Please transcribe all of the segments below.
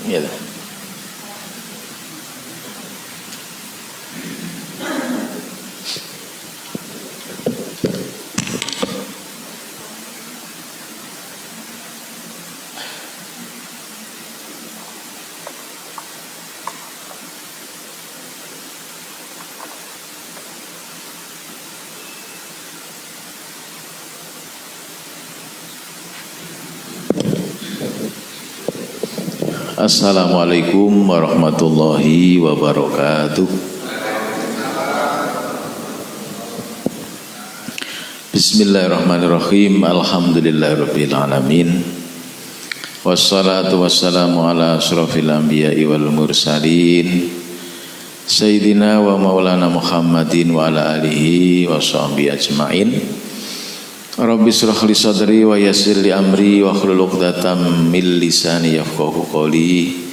Gitu. Assalamualaikum warahmatullahi wabarakatuh. Bismillahirrahmanirrahim. Alhamdulillahirabbil alamin. Wassalatu wassalamu ala asyrafil anbiya'i wal mursalin Sayyidina wa maulana Muhammadin wa ala alihi wa sahbihi ajma'in. Rabbi shrah li sadri wa yassir li amri wa hlul 'uqdatam min lisani yafqahu qawli.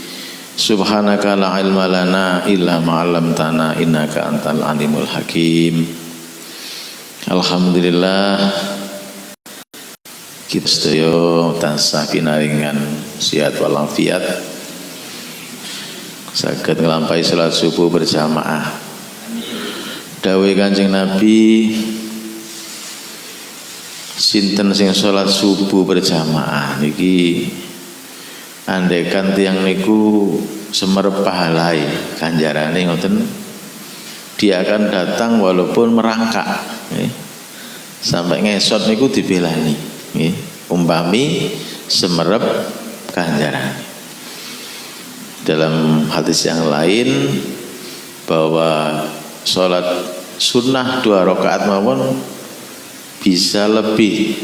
Subhanaka la ilma lana illa ma 'allamtana innaka antal alimul hakim. Alhamdulillah kita sedaya tansah pinaringan sehat walafiat, saged nglampahi salat subuh berjamaah. Dawuh Kanjeng Nabi, sinten sing sholat subuh berjamaah niki andaikan tiang niku semerep pahalai ganjarane ngoten, dia akan datang walaupun merangkak sampai ngesot niku dibelani umpami semerep ganjaran. Dalam hadis yang lain bahwa sholat sunnah 2 rakaat mawon bisa lebih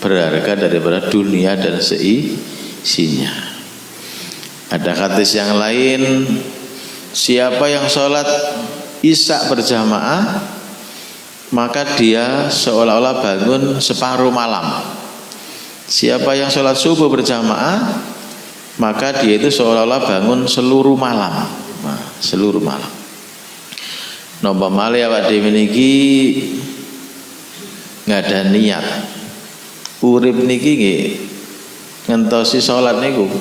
berharga daripada dunia dan seisinya. Ada hadis yang lain, siapa yang sholat isya berjamaah maka dia seolah-olah bangun separuh malam. Siapa yang sholat subuh berjamaah maka dia itu seolah-olah bangun seluruh malam. Nah, seluruh malam. Napa malih awak dhewe niki nggak ada niat urip niki nggih ngentosi salat niku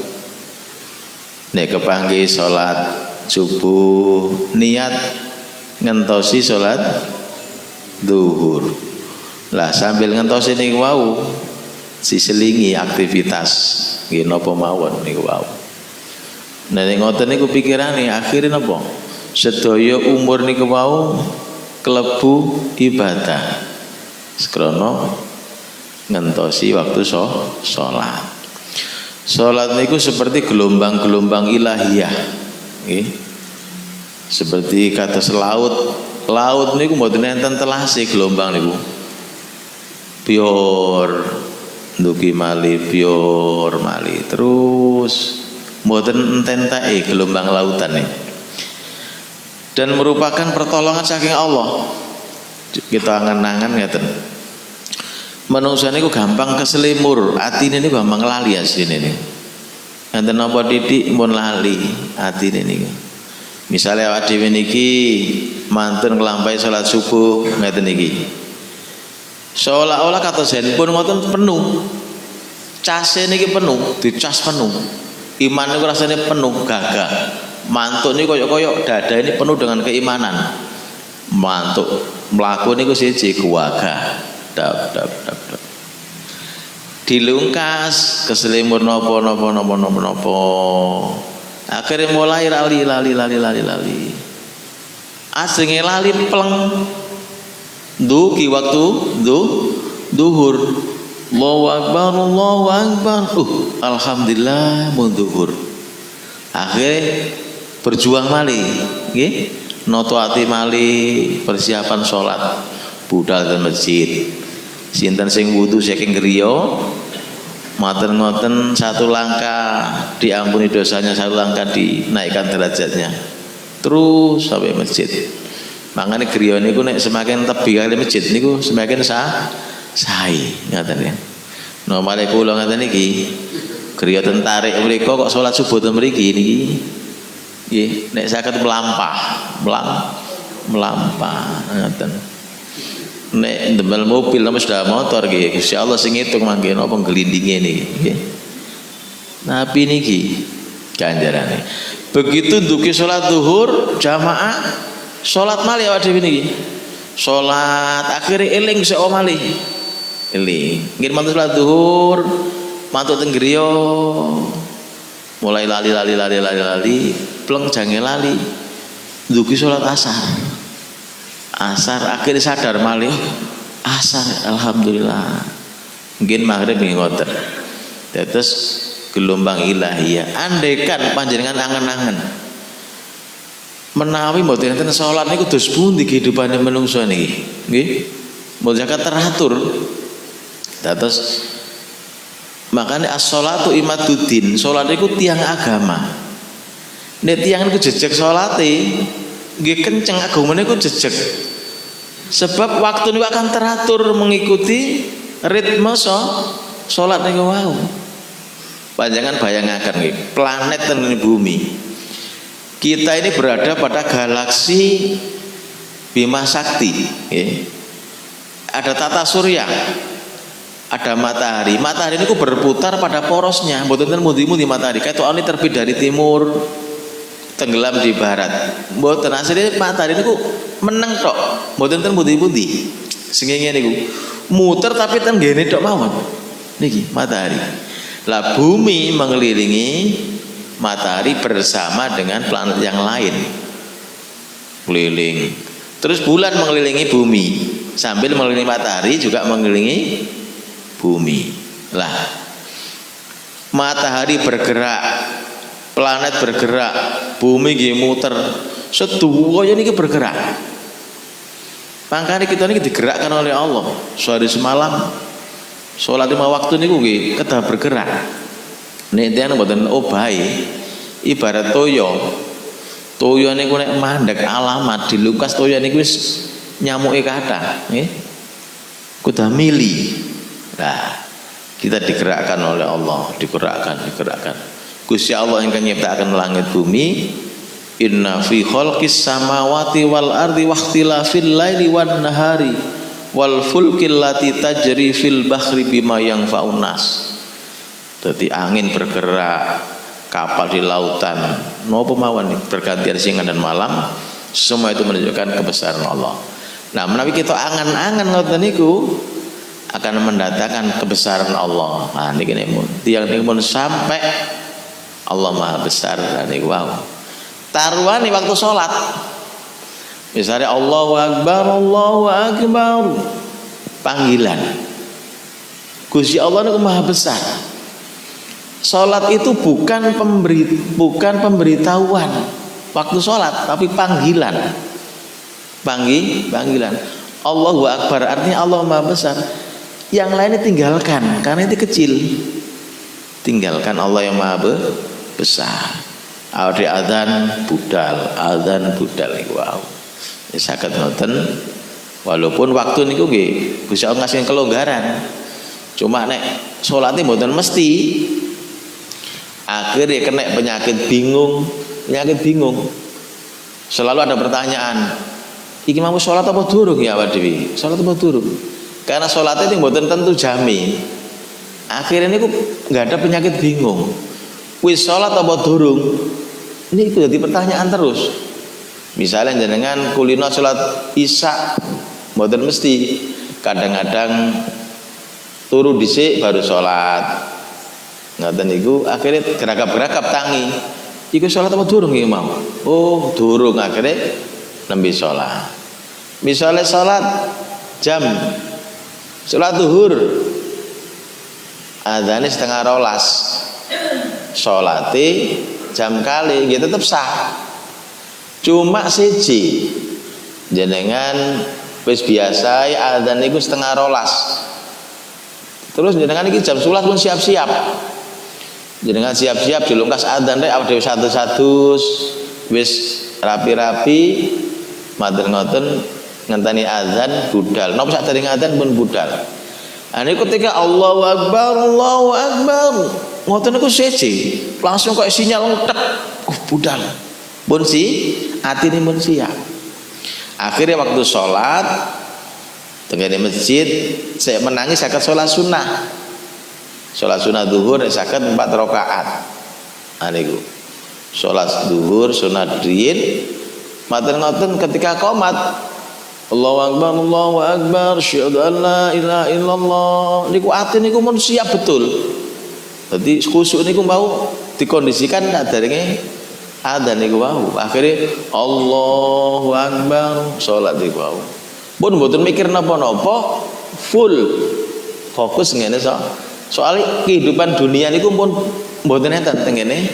nek kepanggih salat subuh niat ngentosi salat zuhur lah sambil ngentosi niku wau siselingi aktivitas nggih napa mawon niku wau. Nah nek ngoten niku pikirane akhire napa sedaya umur niku wau klebu ibadah sekrono ngentosi waktu sholat. Sholat niku seperti gelombang-gelombang ilahiyah, seperti kata selaut. Laut niku mboten enten telase gelombang niku. Pior ndugi mali pior mali terus mboten ententake gelombang lautan nih. Dan merupakan pertolongan saking Allah. Kita angen-angen ngeten. Manungsa niku gampang keselimur, atine niku gampang lali asline niku. Enten napa titik mun lali atine niku. Misale awak dhewe niki mantun nglampahi salat subuh ngeten niki. Seolah-olah kados handphone ngoten penuh. Case niki penuh, dicas penuh. Iman niku rasane penuh gagah. Mantuk niku koyok-koyok dada ini penuh dengan keimanan. Mantuk mlaku niku siji kuwaga dap dilungkas keselimur napa akhirnya mulai lali asringe lali pleng dugi waktu duhur Allahu akbar alhamdulillah mun duhur akhirnya berjuang malih nggih noto ati mali persiapan sholat budal dan masjid. Sinten sing wudu saking griya maten-maten 1 langkah diampuni dosanya, 1 langkah dinaikkan derajatnya terus sampai masjid. Makanya griya niku nek semakin tebih kali masjid niku semakin sae ngaten ya. Nomale kula ngaten iki griya ten tarik mriko kok salat subuh ten mriki niki nggih nek saged melampah ngaten. Nek ndemel mobil sama sepeda motor nggih Gusti Allah sing ngitung mangke napa glindinge niki nggih. Nabi niki ganjarane. Begitu duki salat zuhur jamaah, salat malih awak dhewe niki. Salat akhire eling sik malih. Eling. Nggih mantu salat zuhur, mantu teng griya. Mulai lali, pleng jange lali. Duki salat asar. Asar akhirnya sadar malih. Asar alhamdulillah. Nggih maghrib nggih ngoten. Terus gelombang ilahiyah. Andaikan panjenengan angen-angen menawi mboten enten salat niku dos pundi kehidupane menungso niki? Nggih. Mboten zakat teratur. Terus makanya as-sholatu imaduddin. Salat niku tiang agama. Nek tiang niku jejeg salate, nggih kenceng agamane niku jejeg. Sebab waktu niku akan teratur mengikuti ritme salat niku wau. Panjenengan bayangaken nggih, planet ten bumi. Kita ini berada pada galaksi Bima Sakti, nggih. Ada tata surya, ada matahari. Matahari ini berputar pada porosnya, mboten mundi-mundi matahari. Ketokane terbit dari timur, tenggelam di barat. Mboten asline matahari niku meneng tok, mboten mundi-mundi. Sing ngene niku muter tapi ten ngene tok mawon. Niki matahari. Lah bumi mengelilingi matahari bersama dengan planet yang lain. Keliling. Terus bulan mengelilingi bumi, sambil mengelilingi matahari juga mengelilingi bumi. Lah matahari bergerak, planet bergerak, bumi nggih muter, sedaya niki bergerak. Makanya kita ini digerakkan oleh Allah. Sehari semalam salat 5 waktu niku nggih kedah bergerak. Nek tiyang mboten obahe ibarat toya. Toya niku nek mandek alamat dilukas toya niku wis nyamuke kathah, nggih. Kudu mili. Nah, kita digerakkan oleh Allah, digerakkan. Gusti Allah ingkang nyiptakaken langit bumi. Inna fi khalqis samawati wal ardi wakhtilafil laili wan nahari wal fulkil lati tajri fil bahri bima yanfa'un nas. Dadi angin bergerak, kapal di lautan, napa mawon bergantian siang dan malam, semua itu menunjukkan kebesaran Allah. Nah, menawi kita angan-angan ngoten niku akan mendatangkan kebesaran Allah. Nah, niki mun tiyang niku mun sampai Allah Maha Besar niku wow. Taruhane waktu sholat, misalnya Allahu Akbar, panggilan. Gusti Allah itu Maha Besar. Sholat itu bukan pemberitahuan waktu sholat, tapi panggilan. Panggilan. Allahu Akbar artinya Allah Maha Besar. Yang lainnya tinggalkan karena itu kecil. Tinggalkan Allah yang Maha Besar. Awake adzan budal wow. Ya saged ngoten. Walaupun waktu niku nggih Gusti Allah ngasih kelonggaran. Cuma nek salate mboten mesti. Akhirnya kena penyakit bingung. Selalu ada pertanyaan. Iki mau salat apa durung ya awak dhewe? Salat apa durung? Karena salatnya itu mboten tentu jami. Akhirnya niku enggak ada penyakit bingung. Wis salat apa durung? Ini itu jadi pertanyaan terus. Misalnya jenengan kulino salat Isya, mboten mesti. Kadang-kadang turu dhisik baru salat. Ngoten niku akhirnya geragap-geragap tangi. Iku salat apa durung iki mau? Oh, durung akhirnya nembe salat. Misalnya salat jam salat zuhur. Adzane 11:30. Salate jam kali gitu tetap sah. Cuma siji jenengan wis biasa adzan niku 11:30. Terus jenengan iki jam 11 pun siap-siap. Jenengan siap-siap dilungkas adzan rek awake dhewe satu-satu wis rapi-rapi matur ngoten ngenteni adzan budal. Napa sak dereng adzan pun budal. Ane ketika Allahu Akbar ngoten niku siji langsung kok sinyal ngetek budal pun atine pun siap. Akhirnya waktu sholat tengene masjid saya menangis saged sholat sunnah zuhur saged 4 rakaat. Niku Salat zuhur sunat riyin matur ngoten ketika qomat Allahu akbar asyhadu an la ilaha illallah niku ati niku mun siap betul. Dadi khusyuk niku mau dikondisikan sak derenge adzan niku wau. Akhire Allahu akbar salat niku wau. Pun mboten mikir napa-napa, full fokus ngene soal kehidupan dunia niku pun mboten enten teng ngene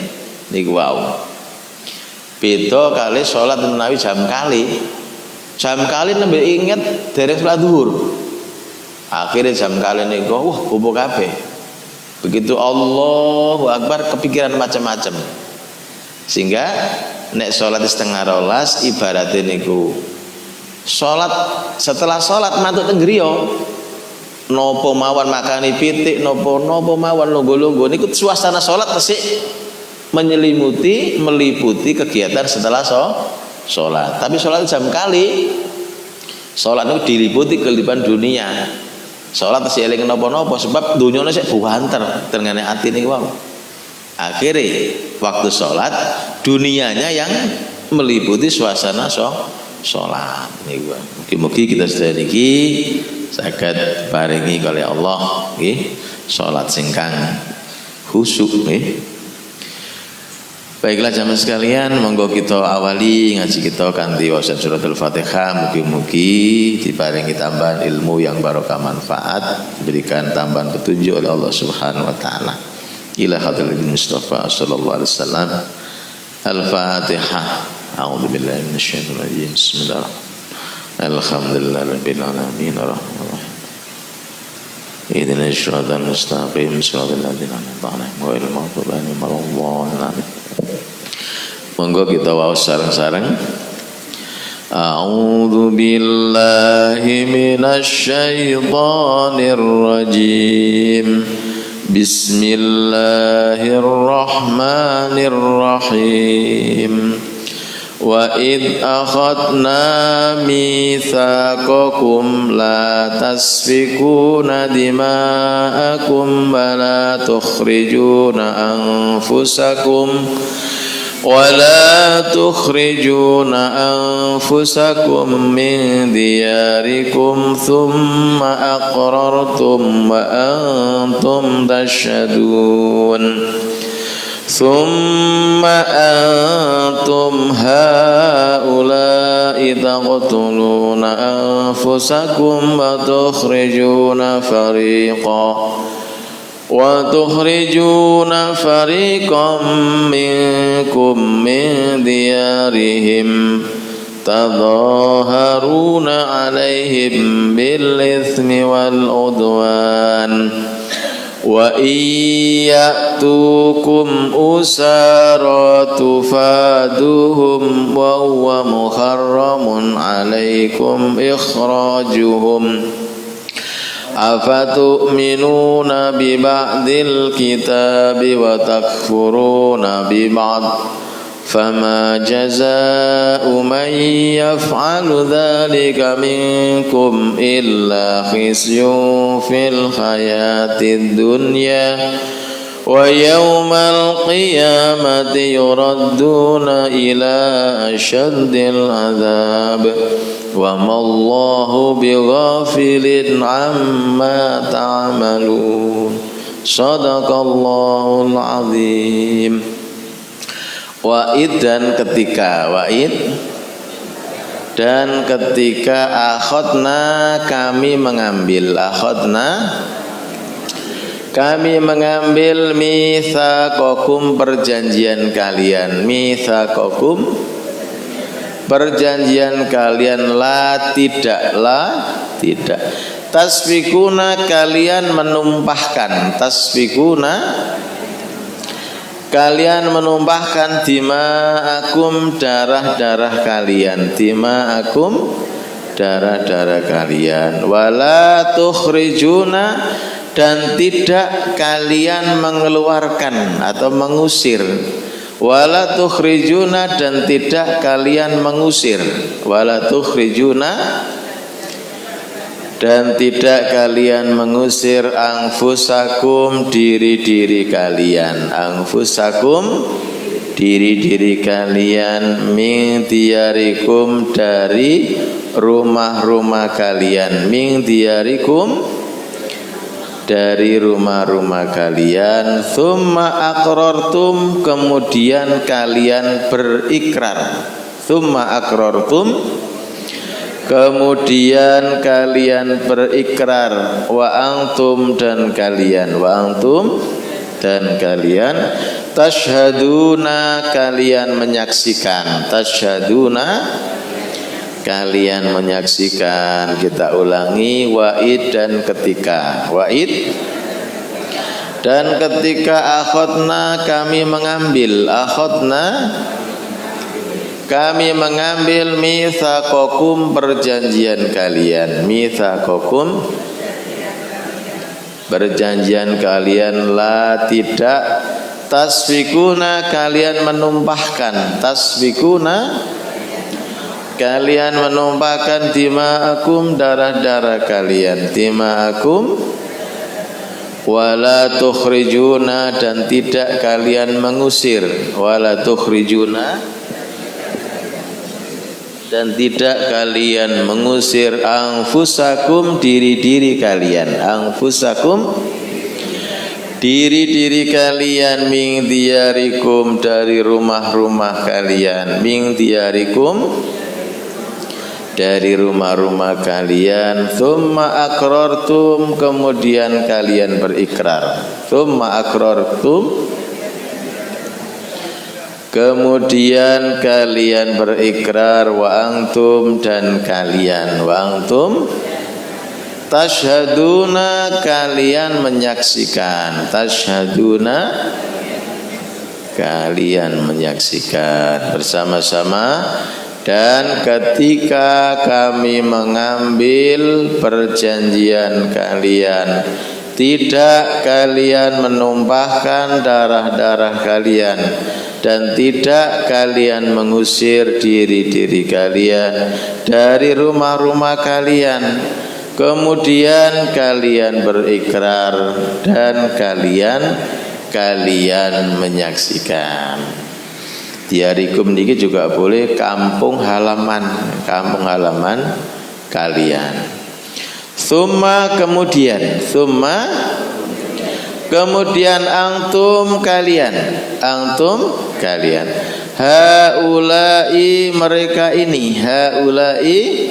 niku wau. Beda kali salat menawi jam kali nembe inget dereng salat zuhur. Akhirnya jam kali niku wah bobo kabeh. Begitu Allahu akbar kepikiran macam-macam. Sehingga nek salat setengah rolas ibaratnya niku salat setelah salat mantuk teng griya napa mawon makani pitik napa mawon longgo-longgo niku suasana salat resik meliputi kegiatan setelah sholat. Tapi sholat jam kali sholat itu diliputi kehidupan dunia. Sholat masih eling nopo-nopo sebab dunyane sik buanter tengene ati niku wae. Akhirnya waktu sholat dunianya yang meliputi suasana sholat niku. Mugi-mugi kita sedaya niki saged paringi kali Allah nggih sholat sing kang khusyuk nggih. Baiklah jamaah sekalian, monggo kita awali ngaji kita kanthi waca surat Al-Fatihah. Mugi-mugi diparingi tambahan ilmu yang barokah manfaat, diberikan tambahan petunjuk oleh Allah Subhanahu wa taala. Ila hadratil Mustafa sallallahu alaihi wasallam. Al-Fatihah. A'udzubillahi minasyaitonir rajim. Bismillahirrahmanirrahim. Alhamdulillahirabbil alamin arrahmanirrahim. Ihdinas siratal mustaqim siratal ladzina an'amta 'alaihim ghairil maghdubi 'alaihim waladdallin. Monggo kita waos sareng-sareng. A'udzu billahi minasy syaithanir rajim. Bismillahirrahmanirrahim. Wa id akhadna mitsaqakum la tasfikuna dima'akum wa la tukhrijuna anfusakum min diyarikum thumma aqrartum wa antum tashhadun. Thumma antum haula'i taqtuluna anfusakum wa tukhrijuna fariqan minkum min diyarihim tadhaharuna 'alaihim bil itsmi wal 'udwan wa iyyatukum usara tufaduhum wa huwa muharramun 'alaikum ikhrajuhum afatu'minuna bi ba'dil kitabi wa takfuruna bi ba'd fama jazaa'u man yaf'alu dhalika minkum illa khizyun fil hayatid dunya wa yawmal qiyamati yuradduna ila ashaddil adhab wa mallahu bighafilin amma ta'malun. Shadaqallahul azim. Wa'id dan ketika akhadna kami mengambil mitsaqakum perjanjian kalian la tidak tasfikuna kalian menumpahkan dima'akum darah-darah kalian wala tukhrijuna dan tidak kalian mengeluarkan atau mengusir wala tukhrijuna dan tidak kalian mengusir wala tukhrijuna dan tidak kalian mengusir anfusakum diri-diri kalian diri-diri kalian, min diyarikum dari rumah-rumah kalian, min diyarikum dari rumah-rumah kalian, tsumma aqrartum kemudian kalian berikrar, tsumma aqrartum kemudian kalian berikrar, wa antum dan kalian, wa antum dan kalian, tashhaduna kalian menyaksikan, tashhaduna kalian menyaksikan. Kita ulangi, wa'id dan ketika, wa'id dan ketika, akhadna kami mengambil, akhadna kami mengambil, mitsaqakum perjanjian kalian, mitsaqakum perjanjian kalian, la tidak, tasfikuna kalian menumpahkan, tasfikuna kalian menumpahkan, dima'akum darah-darah kalian, dima'akum, wala tukhrijuna dan tidak kalian mengusir, wala tukhrijuna dan tidak kalian mengusir, anfusakum diri-diri kalian, anfusakum diri-diri kalian, min diyarikum dari rumah-rumah kalian, min diyarikum dari rumah-rumah kalian, tsumma aqrartum kemudian kalian berikrar, tsumma aqrartum kemudian kalian berikrar, wa antum dan kalian, wa antum tashhaduna kalian menyaksikan, tashhaduna kalian menyaksikan bersama-sama. Dan ketika kami mengambil perjanjian kalian, tidak kalian menumpahkan darah-darah kalian dan tidak kalian mengusir diri-diri kalian dari rumah-rumah kalian, kemudian kalian berikrar dan kalian menyaksikan. Diyarikum niki juga boleh kampung halaman kalian. Tsumma kemudian, tsumma kemudian, antum kalian, haulai mereka ini, haulai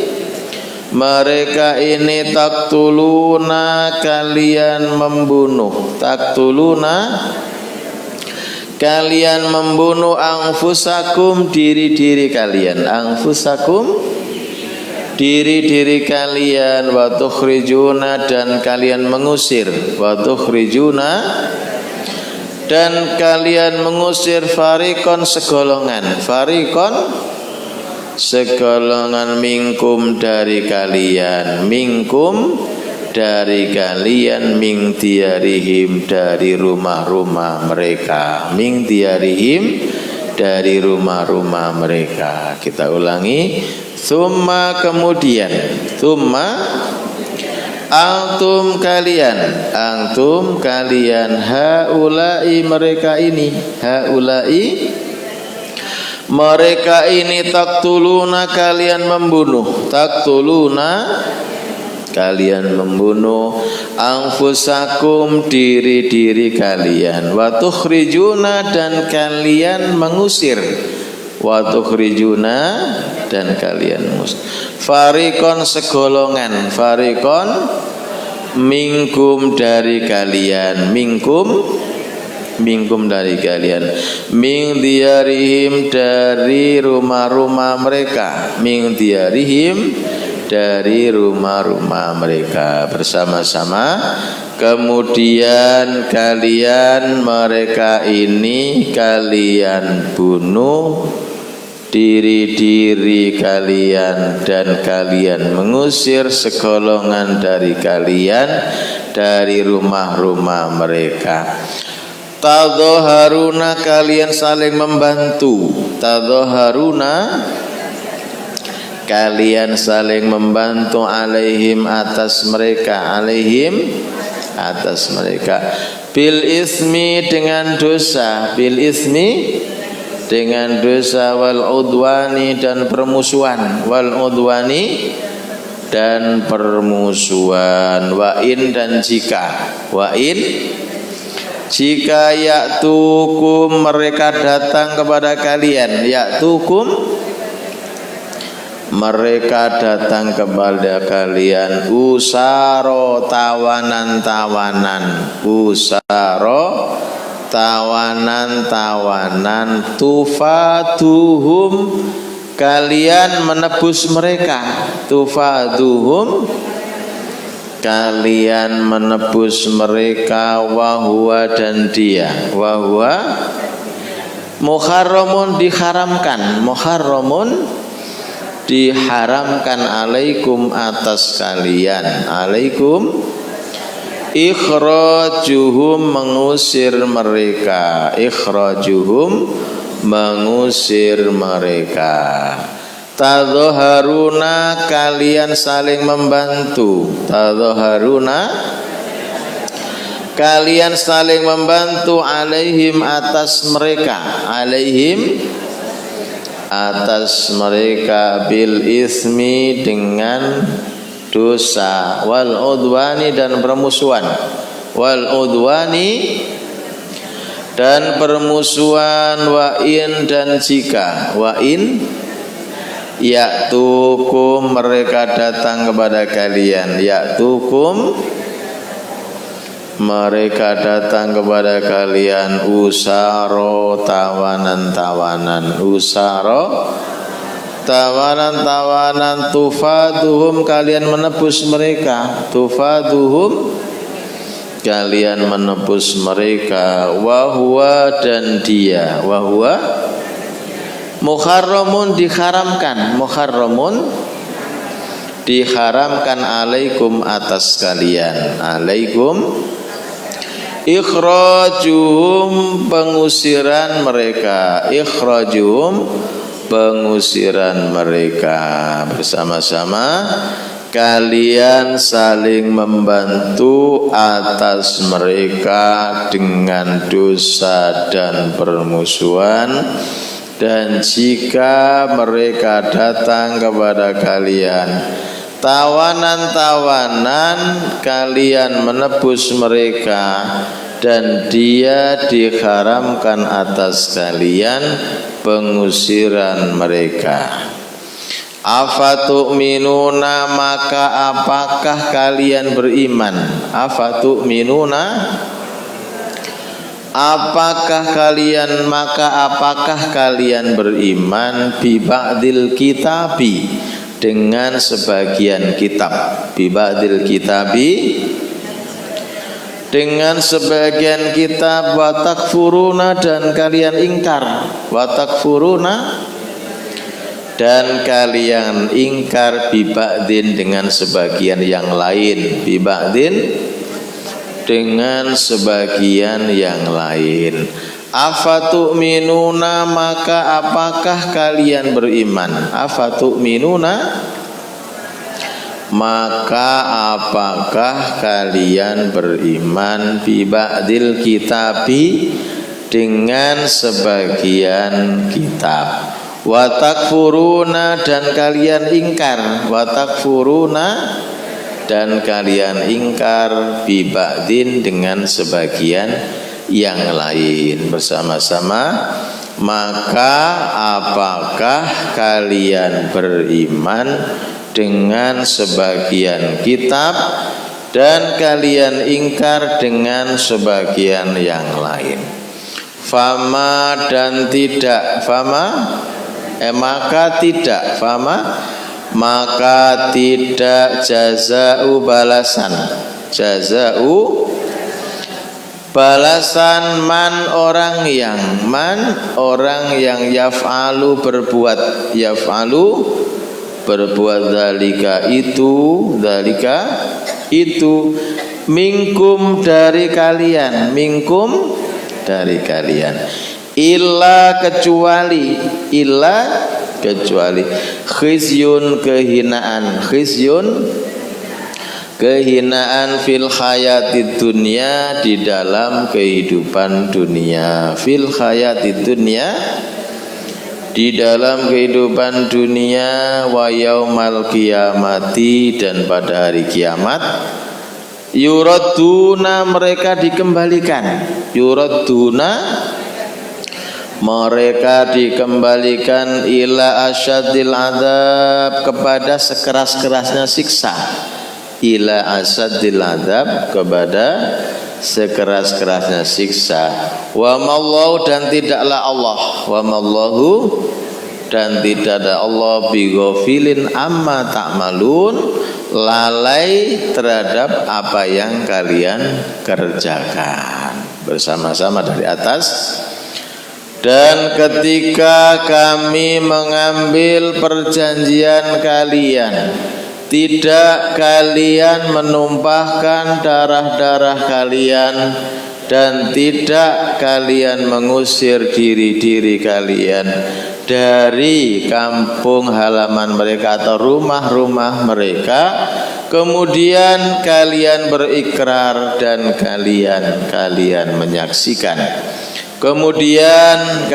mereka ini, taktuluna kalian membunuh, taktuluna kalian membunuh, anfusakum diri-diri kalian, anfusakum diri-diri kalian, wa tukhrijuna dan kalian mengusir, wa tukhrijuna dan kalian mengusir, farikon segolongan, farikon segolongan, minkum dari kalian, minkum dari kalian, min diyarihim dari rumah-rumah mereka, min diyarihim dari rumah-rumah mereka. Kita ulangi, tsumma kemudian, tsumma antum kalian, haulai mereka ini, haulai mereka ini, taktuluna kalian membunuh, taktuluna kalian membunuh, anfusakum diri-diri kalian, wa tukhrijuna dan kalian mengusir, wa tukhrijuna dan kalian mengusir, farikon segolongan, farikon minkum dari kalian, minkum dari kalian, min diyarihim dari rumah-rumah mereka, min diyarihim dari rumah-rumah mereka bersama-sama. Kemudian kalian mereka ini kalian bunuh diri-diri kalian dan kalian mengusir segolongan dari kalian dari rumah-rumah mereka. Tadhaharuna kalian saling membantu, tadhaharuna kalian saling membantu, alaihim atas mereka, alaihim atas mereka, bil ismi dengan dosa, bil ismi dengan dosa, wal udwani dan permusuhan, wal udwani dan permusuhan, wa in dan jika, wa in jika ya'tukum mereka datang kepada kalian, ya'tukum mereka datang kepada kalian, usaro tawanan-tawanan, usaro tawanan-tawanan, tufaduhum kalian menebus mereka, tufaduhum kalian menebus mereka, wahwa dan dia, wahwa muharramun diharamkan, muharramun diharamkan, alaikum atas kalian, alaikum ikhrajuhum mengusir mereka, ikhrajuhum mengusir mereka. Tadhaharuna kalian saling membantu, tadhaharuna kalian saling membantu, alaihim atas mereka, alaihim atas mereka, bil ismi dengan dosa, wal udwani dan permusuhan, wal udwani dan permusuhan, wa in dan jika, wa in ya'tukum mereka datang kepada kalian, ya'tukum mereka datang kepada kalian, usaro tawanan-tawanan, usaro tawanan-tawanan, tufaduhum kalian menebus mereka, tufaduhum kalian menebus mereka, wahwa dan dia, wahwa muharramun diharamkan, muharramun diharamkan, alaikum atas kalian, alaikum ikhrajuhum pengusiran mereka, ikhrajuhum pengusiran mereka. Bersama-sama kalian saling membantu atas mereka dengan dosa dan permusuhan. Dan jika mereka datang kepada kalian tawanan-tawanan, kalian menebus mereka dan dia diharamkan atas kalian pengusiran mereka. Afatu'minuna maka apakah kalian beriman? Afatu'minuna apakah kalian, maka apakah kalian beriman, bi ba'dil kitabi dengan sebagian kitab, bi ba'dil kitabi dengan sebagian kitab, wa takfuruna dan kalian ingkar, wa takfuruna dan kalian ingkar, bi ba'din dengan sebagian yang lain, bi ba'din dengan sebagian yang lain. Afatu'minuna maka apakah kalian beriman, afatu'minuna maka apakah kalian beriman, bi ba'dil kitabi dengan sebagian kitab, wa takfuruna dan kalian ingkar, wa takfuruna dan kalian ingkar, bi ba'din dengan sebagian yang lain. Bersama-sama maka apakah kalian beriman dengan sebagian kitab dan kalian ingkar dengan sebagian yang lain. Fama dan tidak, fama maka tidak, fama maka tidak, jaza'u balasan, jaza'u balasan, man orang yang yaf'alu berbuat, yaf'alu berbuat, dzalika itu minkum dari kalian, minkum dari kalian, illa kecuali, illa kecuali, khizyun kehinaan, khizyun kehinaan, fil hayatid dunya di dalam kehidupan dunia, fil hayatid dunya di dalam kehidupan dunia, wa yaumal qiyamati, dan pada hari kiamat. Yuraduna, mereka dikembalikan. Yuraduna, mereka dikembalikan ila asyadil adab, kepada sekeras-kerasnya siksa. Ila asyadil adab, kepada sekeras-kerasnya siksa. Wa mallahu, dan tidaklah Allah, wa mallahu, dan tidak ada Allah, bi ghafilin amma ta'malun, lalai terhadap apa yang kalian kerjakan. Bersama-sama dari atas. Dan ketika kami mengambil perjanjian kalian, tidak kalian menumpahkan darah-darah kalian, dan tidak kalian mengusir diri-diri kalian dari kampung halaman mereka atau rumah-rumah mereka. Kemudian kalian berikrar dan kalian menyaksikan. Kemudian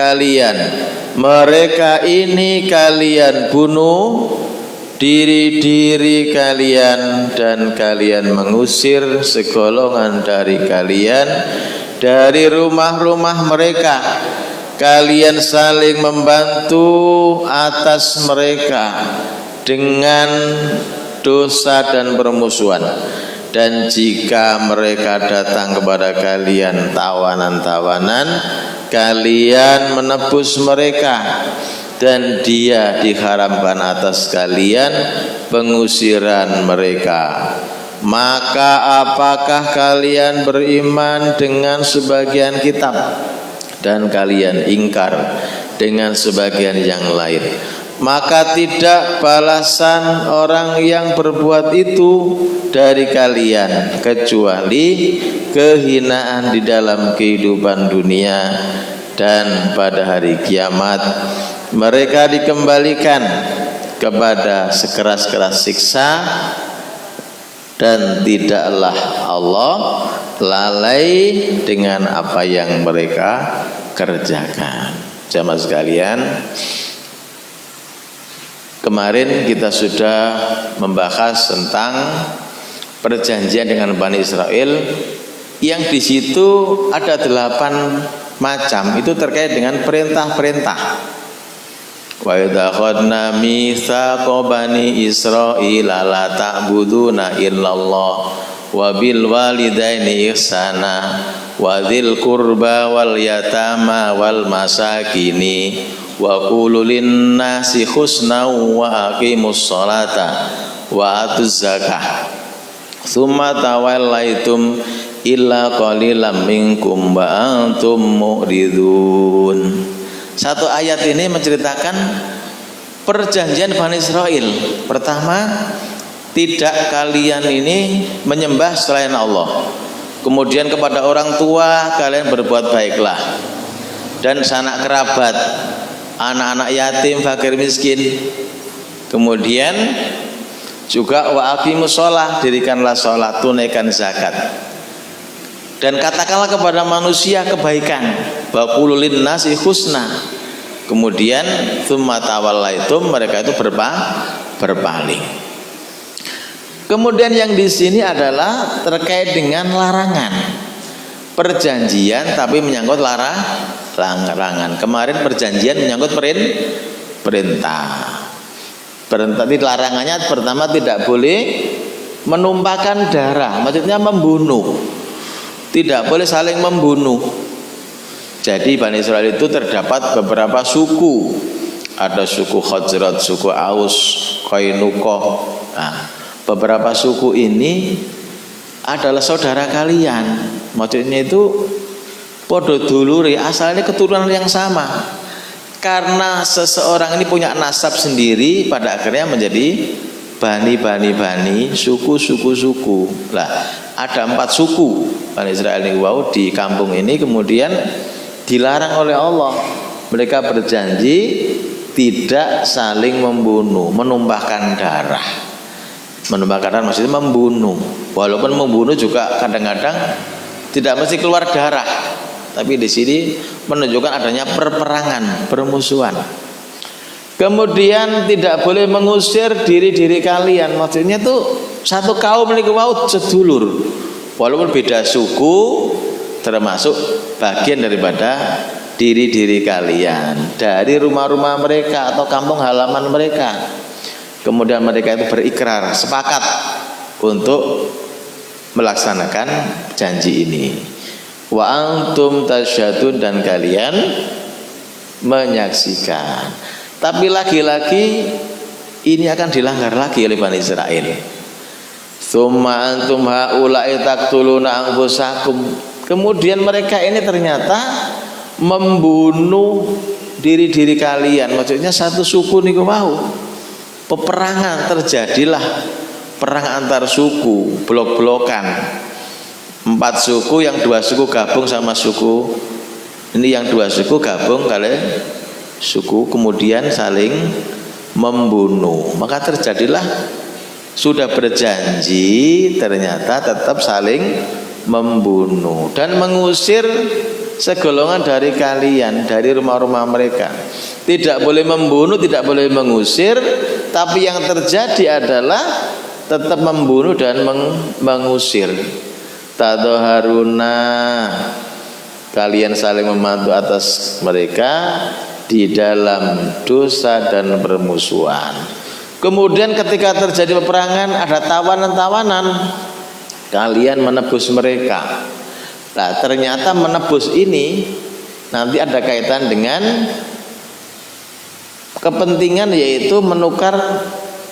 mereka ini kalian bunuh diri-diri kalian, dan kalian mengusir segolongan dari kalian dari rumah-rumah mereka. Kalian saling membantu atas mereka dengan dosa dan permusuhan. Dan jika mereka datang kepada kalian tawanan-tawanan, kalian menebus mereka, dan dia diharamkan atas kalian pengusiran mereka. Maka apakah kalian beriman dengan sebagian kitab dan kalian ingkar dengan sebagian yang lain? Maka tidak balasan orang yang berbuat itu dari kalian kecuali kehinaan di dalam kehidupan dunia, dan pada hari kiamat mereka dikembalikan kepada sekeras-keras siksa, dan tidaklah Allah lalai dengan apa yang mereka kerjakan. Jamaah sekalian, kemarin kita sudah membahas tentang perjanjian dengan Bani Israel, yang di situ ada 8 macam. Itu terkait dengan perintah-perintah. Wa idza akhadna mitsaqa bani Israila la ta'buduna illallah wa bil walidaini ihsana wa dzil qurba wal yatama wal masakini wa qulu lin nasi husna wa aqimus sholata wa atuz zakah tsumma tawallaitum illa qalilam minkum wa antum mu'ridun. Satu ayat ini menceritakan perjanjian Bani Israel. Pertama, tidak kalian ini menyembah selain Allah. Kemudian kepada orang tua kalian berbuat baiklah, dan sanak kerabat, anak-anak yatim, fakir miskin. Kemudian juga wa aqimus shalah, dirikanlah sholat, tunaikan zakat. Dan katakanlah kepada manusia kebaikan, wa qulu lin nasi husna. Kemudian tsumma tawallaitum, mereka itu berpaling. Kemudian yang di sini adalah terkait dengan larangan. Perjanjian tapi menyangkut larangan. Kemarin perjanjian menyangkut perintah. Perintah di larangannya pertama tidak boleh menumpahkan darah, maksudnya membunuh. Tidak boleh saling membunuh. Jadi Bani Israel itu terdapat beberapa suku. Ada suku Khazraj, suku Aus, Qainuqah. Nah, beberapa suku ini adalah saudara kalian. Maksudnya itu podo duluri, asalnya keturunan yang sama. Karena seseorang ini punya nasab sendiri, pada akhirnya menjadi bani, suku. Lah, ada 4 suku Bani Israel ini di kampung ini, kemudian dilarang oleh Allah. Mereka berjanji tidak saling membunuh, menumpahkan darah. Menumpahkan darah maksudnya membunuh. Walaupun membunuh juga kadang-kadang tidak mesti keluar darah, tapi di sini menunjukkan adanya perperangan, permusuhan. Kemudian tidak boleh mengusir diri-diri kalian. Maksudnya tuh satu kaum niku wau sedulur. Walaupun beda suku, termasuk bagian daripada diri-diri kalian dari rumah-rumah mereka atau kampung halaman mereka. Kemudian mereka itu berikrar, sepakat untuk melaksanakan janji ini. Wa antum tasyhadun, dan kalian menyaksikan. Tapi lagi-lagi ini akan dilanggar lagi oleh Bani Israil. Tsumma antum haula'i taqtuluna anfusakum. Kemudian mereka ini ternyata membunuh diri-diri kalian. Maksudnya satu suku niku mau peperangan, terjadilah perang antar suku, blok-blokan. 4 suku, yang 2 suku gabung sama suku ini, yang 2 suku gabung kalian suku, kemudian saling membunuh. Maka terjadilah, sudah berjanji ternyata tetap saling membunuh dan mengusir segolongan dari kalian dari rumah-rumah mereka. Tidak boleh membunuh, tidak boleh mengusir, tapi yang terjadi adalah tetap membunuh dan mengusir. Tadharuna, kalian saling membantu atas mereka di dalam dosa dan permusuhan. Kemudian ketika terjadi peperangan, ada tawanan-tawanan, kalian menebus mereka. Nah, ternyata menebus ini nanti ada kaitan dengan kepentingan, yaitu menukar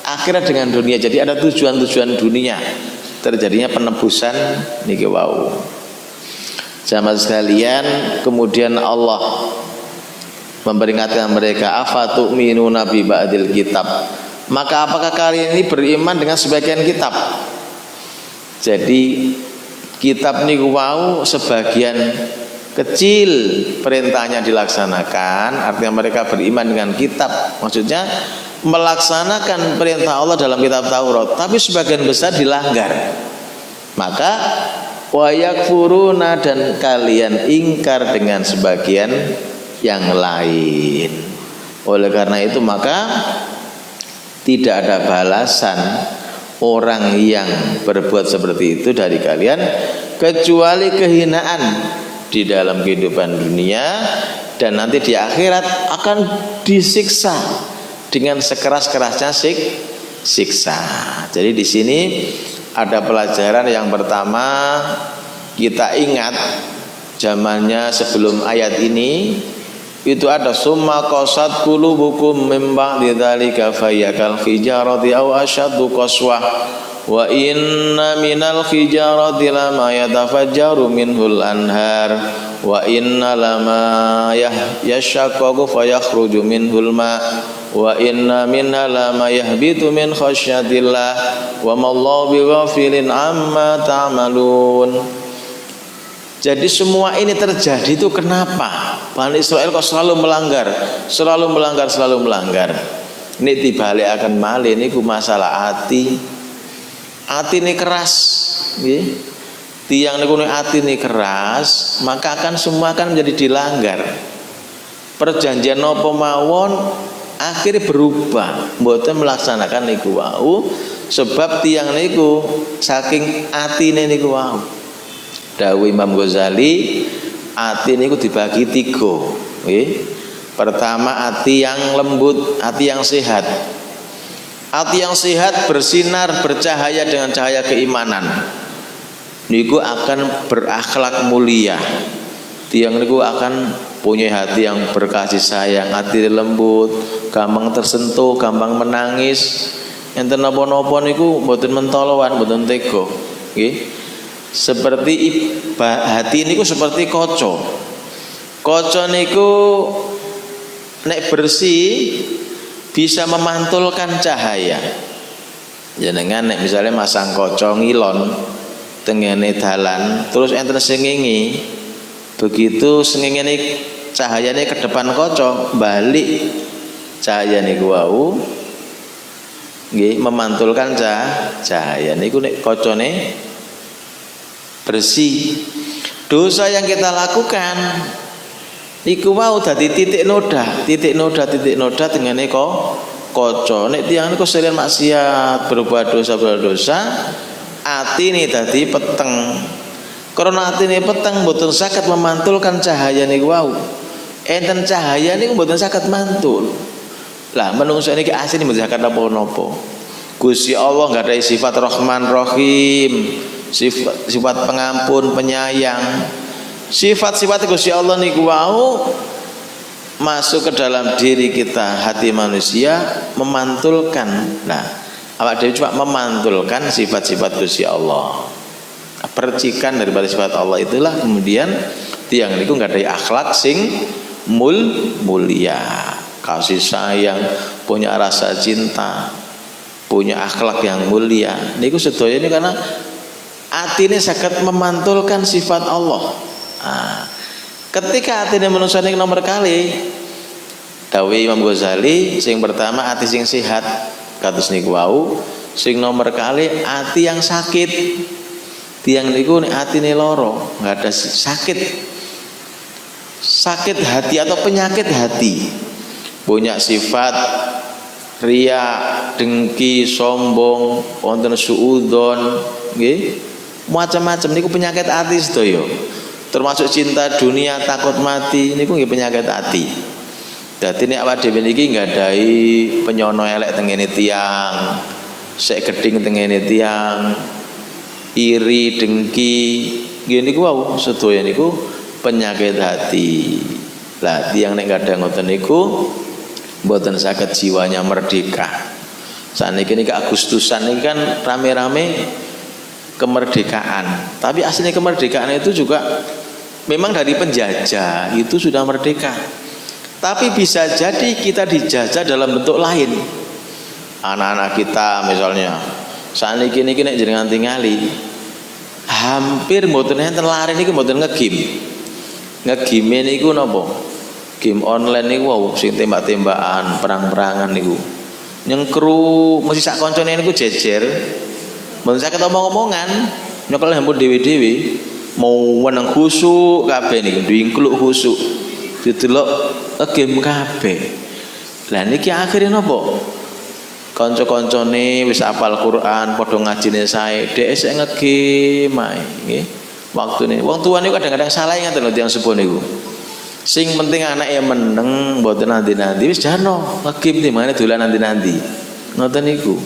akhirat dengan dunia. Jadi ada tujuan-tujuan dunia terjadinya penebusan niki wau. Jamaah sekalian, kemudian Allah memperingatkan mereka, afatu'minuna bi ba'dil kitab. Maka apakah kalian ini beriman dengan sebagian kitab? Jadi kitab niku wau sebagian kecil perintahnya dilaksanakan, artinya mereka beriman dengan kitab. Maksudnya melaksanakan perintah Allah dalam kitab Taurat, tapi sebagian besar dilanggar. Maka wa yakfuruna, dan kalian ingkar dengan sebagian yang lain. Oleh karena itu maka tidak ada balasan orang yang berbuat seperti itu dari kalian kecuali kehinaan di dalam kehidupan dunia, dan nanti di akhirat akan disiksa dengan sekeras-kerasnya siksa. Jadi di sini ada pelajaran yang pertama, kita ingat zamannya sebelum ayat ini itu ada summa qasat qulubukum min ba'di dzalika fayyakal hijarati aw asyaddu qaswah wa inna minal hijarati lama yatafajjaru minhul anhar wa inna lama yashaqqaqu fayakhruju minhul ma wa inna minna lama yahbitu min khasyatillah wa mallahu bighafilin amma ta'malun. Jadi semua ini terjadi itu kenapa? Bani Israel kok selalu melanggar. Ini dibalik akan malih niku masalah hati. Hati ini keras, nggih. Tiang niku hati ini keras, maka akan semua akan menjadi dilanggar. Perjanjian napa mawon akhirnya berubah, mboten melaksanakan niku wau, sebab tiang niku saking atine niku wau. Dawuh Imam Ghazali, ati niku dibagi 3, nggih. Pertama, ati yang lembut, ati yang sehat. Ati yang sehat bersinar, bercahaya dengan cahaya keimanan. Niku akan berakhlak mulia. Tiang niku akan punya hati yang berkasih sayang, hati lembut, gampang tersentuh, gampang menangis. Enten napa-napa niku mboten mentolowan, mboten tega, nggih. Seperti hati niku seperti kaca. Kaca niku nek bersih bisa memantulkan cahaya. Jenengan nek misalnya masang kaca ngilon tengene dalan, terus enten srengenge, begitu srengenge cahayane ke depan kaca, balik cahaya niku wau nggih memantulkan cahaya niku nek kacane bersih. Dosa yang kita lakukan Iku wau dadi titik noda tengene kaca. Nek tiyang niku sering maksiat, berbuat dosa, atine dadi peteng. Karena atine peteng mboten saged memantulkan cahaya niku wau. Enten cahaya niku mboten saged mantul. Lah menungso niki asline mboten saged napa-napa. Gusti Allah nggadahi sifat Rahman Rahim, sifat pengampun, penyayang. Sifat-sifat Gusti Allah niku wau masuk ke dalam diri kita, hati manusia, memantulkan. Nah, awak dhewe cuma memantulkan sifat-sifat Gusti Allah. Percikan daripada sifat Allah itulah kemudian tiang niku nggadahi akhlak sing mulia, kasih sayang, punya rasa cinta, punya akhlak yang mulia. Niku sedaya ini karena atine saged memantulkan sifat Allah. Nah, ketika atine manusia niku nomor kali dawuh Imam Ghazali, sing pertama ati sing sehat kados niku wau, sing nomor kali ati yang sakit. Tiang niku nek atine loro, enggak ada sakit hati atau penyakit hati, punya sifat ria, dengki, sombong, wonten suudzon, nggih, macam-macam niku penyakit hati sedaya. Termasuk cinta dunia, takut mati niku nggih penyakit hati. Dadi nek awak dhewe niki nggadahi penyono elek tengene tiang, sek geding tengene tiang, iri, dengki, nggih niku wau sedaya niku penyakit hati. Lah tiang nek kadang ngoten niku mboten saged jiwanya merdeka. Saniki niki Agustusan niki kan rame-rame kemerdekaan. Tapi aslinya kemerdekaan itu juga memang dari penjajah itu sudah merdeka. Tapi bisa jadi kita dijajah dalam bentuk lain. Anak-anak kita misalnya saniki niki nek jenengan tingali hampir mboten enten lare niku mboten ngegame. Ngegame niku napa? Game online niku wow, sing tembak-tembakan, perang-perangan niku. Nyengkru mesti sak koncone niku jejer. Mboten saged omong-omongan, nyekel handphone dhewe-dhewe. Mau meneng khusuk kabeh niku, diingkluk khusuk. Didelok game kabeh. Lah niki akhire napa? Kanca-kancane wis hafal Quran, padha ngajine sae, dhek sik ngegame ae, nggih. Waktune wong tuwa niku kadang-kadang salah ngaten lho tiyang sepuh niku. Sing penting anake meneng, mboten nanti-nanti wis jano ngegame di mana dolan nanti-nanti. Ngoten niku.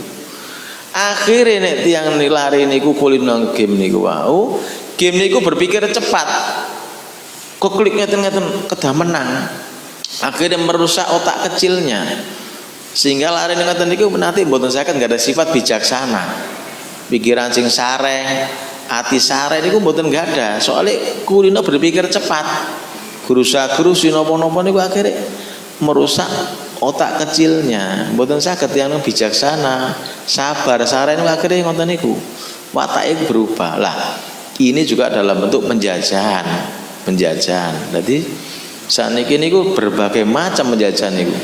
Akhire nek tiyang lari niku kulin nang game niku wau, game niku berpikir cepat. Kok klik ngeten-ngeten kedah menang. Akhirnya merusak otak kecilnya. Sehingga lari ngeten niku nanti mboten saged enggak ada sifat bijaksana. Pikiran sing sareh, ati sareh niku mboten enggak ada. Soalnya kulino berpikir cepat. Gerusa-gerusi napa-napa niku akhirnya merusak otak kecilnya. Mboten saged yang bijaksana, sabar, sareh niku akhirnya ngoten niku. Watake berubah. Lah, ini juga dalam bentuk penjajahan. Jadi saniki niku berbagai macam penjajahan niku.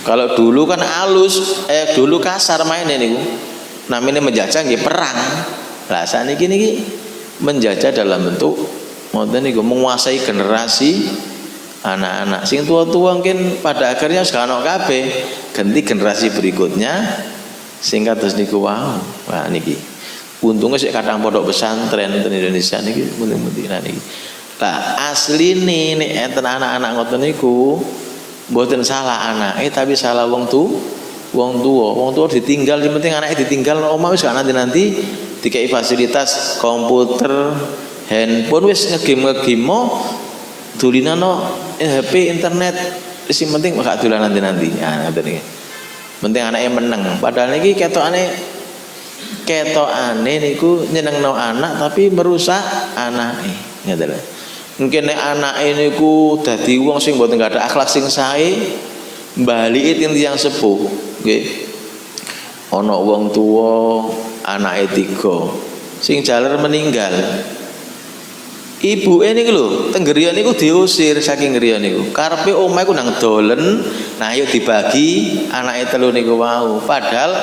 Kalau dulu kan halus, dulu kasar mainnya niku. Namanya menjajah nggih perang. Lah saniki niki menjajah dalam bentuk ngoten niku menguasai generasi anak-anak. Sing tua-tua mungkin pada akhirnya sekarang kabeh ganti generasi berikutnya sing kados niku wow. Wah niki. Untungnya sik kadang pondok pesantren di Indonesia niki muni-muni niki. Lah asline nek enten anak-anak ngoten niku mboten salah anake tapi salah wong tua ditinggal, yang penting anake ditinggal omah wis gak nanti dikai fasilitas komputer, handphone wis ngegame dulinano HP internet wis sing penting gak dolan nanti. Nah ngoten iki. Penting anake meneng. Padahal niki ketokane niku nyenengno anak tapi merusak anake. Ngoten lho. Mungkin nek anake niku dadi wong sing mboten gak ada akhlak sing sae, mbalike tiyang sepuh, nggih. Ana wong tuwa anake 3, sing jaler meninggal. Ibuke niku lho, teng griya niku diusir saking griya niku. Karepe omah iku nang dolen, nah ayo dibagi anake 3 niku wau. Padahal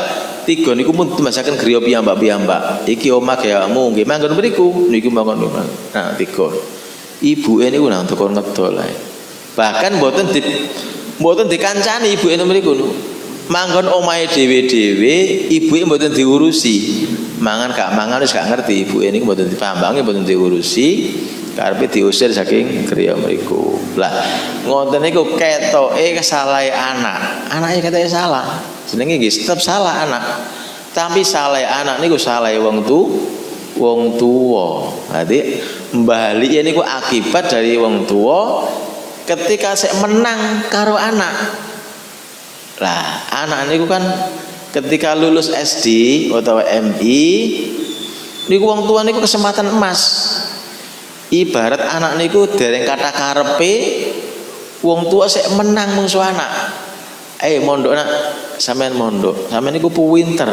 3 niku mun dimasaken griya piyambak-piyambak. Iki omah gayamu, nggih manggon mriku, niki manggon. Nah 3. Ibuke niku nang teko ngedol ae. Bahkan mboten dikancani ibuke mriku. Manggon omahe dhewe-dhewe, ibuke mboten diurusi. Mangan gak mangan wis gak ngerti, ibuke niku mboten dipambangi, mboten diurusi. Karepe diusir saking griya mriku. Lah, ngoten niku ketoke kesalahe anak. Anake ketoke salah. Jenenge nggih tetep salah anak. Tapi salah anak niku salah wong tuwa. Berarti mbali niku akibat dari wong tuwa ketika sik menang karo anak. Lah, anak niku kan ketika lulus SD atau MI niku wong tua niku kesempatan emas. Ibarat anak niku dereng kata karepe wong tua sik menang mungsuh anak. Mondok nak, sampean mondok. Sampean niku pinter.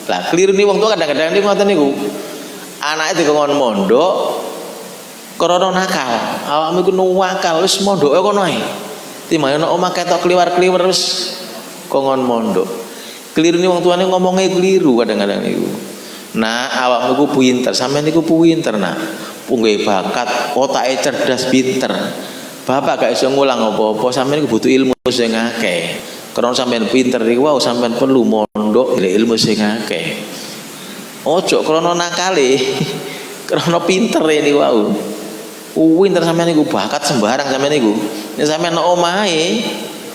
Lah, keliru nih wong tua kadang-kadang niku ngoten niku. Anake dikon mondok krana nakal. Awakmu iku nuwakal wis mondoke kono ae. Timbang ana omah ketok kliwar-kliwir wis kongon mondok. Keliru nih wong tuane ngomongnya keliru kadang-kadang niku. Nah, awakmu iku pinter, sampean niku pinter nak. Punggawe bakat, otake cerdas pinter. Bapak gak iso ngulang apa-apa, sampean iku butuh ilmu sing akeh. Karena sampean pinter niku wau sampean perlu mondok ilmu sing akeh. Ojo krana nakale, krana pinter niku wau. Pinter sampean niku bakat sembarang sampean niku. Nek sampean nang omahe,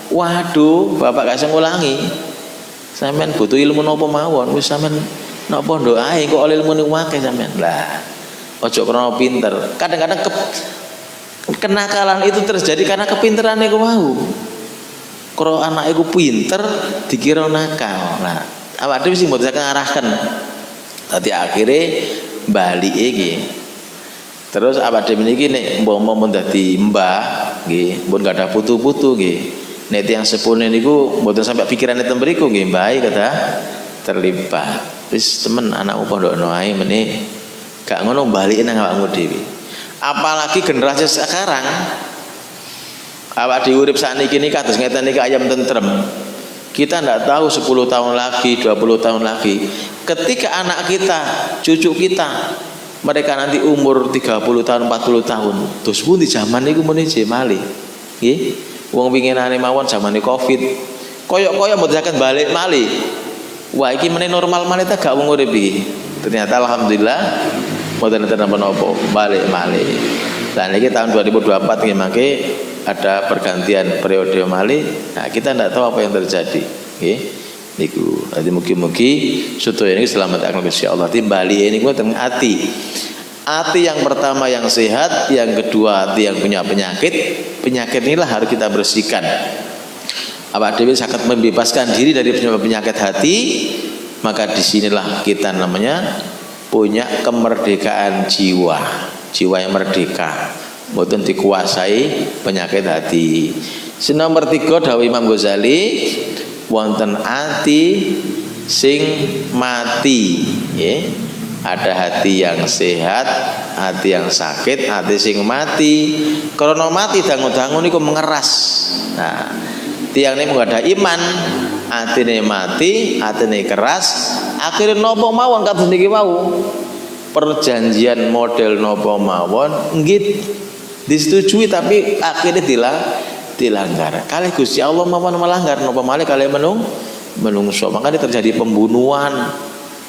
waduh, bapak gak iso ngulangi. Sampean butuh ilmu napa mawon, wis sampean nang pondok ae kok ilmu niku akeh sampean. Lah, ojo krono pinter. Kadang-kadang kenakalan itu terjadi karena kepinteran iku wau. Kalau anak iku pinter dikira nakal. Nah, awak dhewe sing mboten ngarahken. Dadi akhire balike iki. Terus awak dhewe niki nek umpama dadi mbah nggih, mbon gak ada putu-putu nggih. Nek tiyang sepune niku mboten sampe pikirane ten mriku nggih, mbah kata terlibat. Wis temen anakmu pondokno ae meneh. Gak ngono balikin nang awakmu dhewe. Apalagi generasi sekarang awak dhewe urip sakniki niki kados ngeten niki ayam tentrem. Kita ndak tahu 10 tahun lagi, 20 tahun lagi ketika anak kita, cucu kita mereka nanti umur 30 tahun, 40 tahun. Terus pun di zaman niku muni malih. Nggih. Wong winginane mawon zamane Covid. Koyok-koyok mboten balik malih. Wah, iki meneh normal malih ta gak wong urip iki. Ternyata alhamdulillah mboten enten napa-napa, balik malih. Dan ini tahun 2024 nggih mangke ada pergantian periode malih. Nah, kita tidak tahu apa yang terjadi. Nggih. Niku. Dadi mugi-mugi sedaya niki selamat akan Gusti Allah. Timbali niku teng ati. Ati yang pertama yang sehat, yang kedua hati yang punya penyakit. Penyakit inilah harus kita bersihkan. Awak dhewe saged membebaskan diri dari penyakit hati, maka disinilah kita namanya punya kemerdekaan jiwa, jiwa yang merdeka, mboten dikuasai penyakit hati. Nomor 3 dawuh Imam Ghazali, wonten ati sing mati, ya. Ada hati yang sehat, hati yang sakit, hati sing mati. Karena mati dangu-dangu niku mengeras. Nah, tiang ini enggak ada iman, atine mati, atine keras. Akhirnya nopo mawon kados niki wau. Perjanjian model nopo mawon nggih disetujui tapi akhirnya dilanggar. Kali Gusti Allah mawon melanggar nopo malih kali menungso. Makanya terjadi pembunuhan.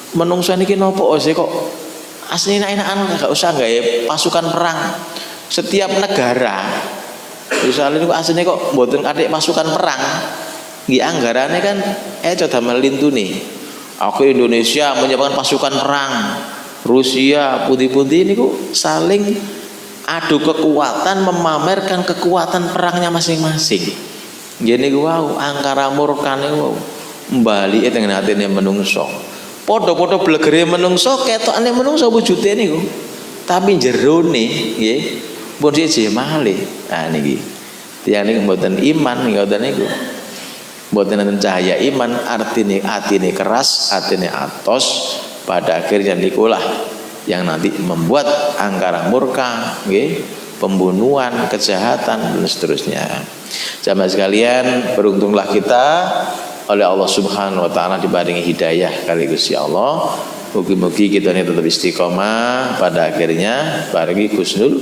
Menungso niki nopo sih kok asli enak-enakan gak usah gawe pasukan perang. Setiap negara misalnya niku asline kok mboten atik pasukan perang. Nggih anggarane kan coba melintuni. Aku Indonesia menyiapkan pasukan perang. Rusia, pundi-pundi niku saling adu kekuatan, memamerkan kekuatan perangnya masing-masing. Nggih niku wau angkara murkane wau mbalike teng atine menungso. Padha-padha blegere menungso, ketokane menungso wujude niku. Tapi jerone nggih pun siji malih. Nah niki. Tiyang niku mboten iman ngoten niku. Mboten enten cahaya iman, artine atine keras, atine atos, pada akhirnya nikulah yang nanti membuat angkara murka, nggih, pembunuhan, kejahatan dan seterusnya. Jamaah sekalian, beruntunglah kita oleh Allah Subhanahu wa taala dibarengi hidayah kali Gusti Allah. Mugi-mugi kita ini tetap istiqomah pada akhirnya barengi husnul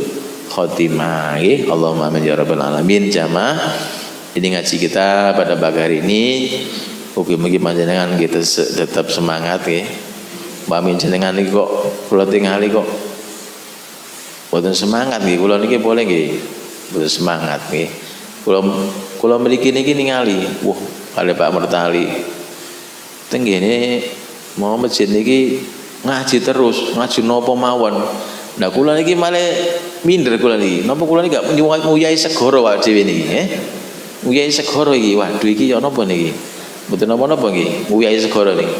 khotimah. Allahumma amin ya rabbal alamin. Jamaah, ini ngaji kita pada pagi hari ini. Mugi-mugi panjenengan kita tetap semangat ya. Mbak jenengan iki kok kula tingali kok boten semangat nggih. Kula niki boleh nggih. Boten semangat nggih. Kula mriki niki ningali, wah, kali Pak Murtali. Teng ngene mau masjid niki ngaji terus, ngaji napa mawon. Nah kula niki malah minder kula niki. Napa kula niki gak nguyai segoro wae dhewe niki, Nguyai segoro iki, waduh iki ya napa niki? Mboten napa-napa nggih, nguyai segoro niki.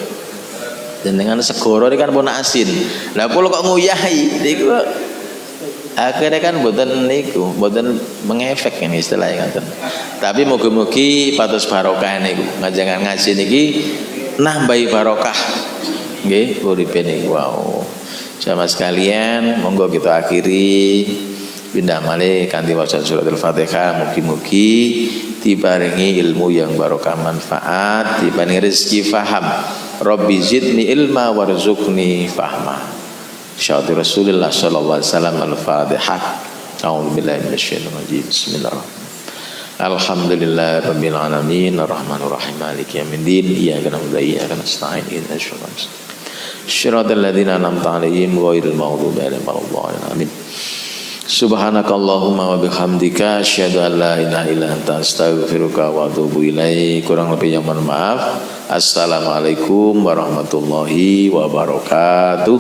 Jenengan segoro ini kan pun asin. Lah kula kok nguyahi niku akhirnya kan mboten niku, mboten mengefek ini istilahnya ngoten. Tapi mugi-mugi patos barokah niku. Ngajengan ngaji niki nambahi barokah. Nggih, uripe niku wow. Jamaah sekalian, monggo kita akhiri pindah malih kanthi waca surat Al-Fatihah. Mugi-mugi diparingi ilmu yang barokah manfaat, diparingi rezeki faham. Rabbi zidni ilma warzuqni fahma. Syahadu Rasulullah sallallahu alaihi wasallam. Al-Fatihah. A'udzu billahi minasyaitonir rajim. Bismillahirrahmanirrahim. Alhamdulillahirabbil alamin arrahmanir rahim maliki yaumiddin iyyaka na'budu wa iyyaka nasta'in ihdinas siratal ladzina an'amta 'alaihim ghairil maghdubi 'alaihim waladdallin amin. Subhanakallahumma wa bihamdika asyhadu an la ilaha illa anta astaghfiruka wa atubu ilaik. Kurang lebih yang mohon maaf. Assalamualaikum warahmatullahi wabarakatuh.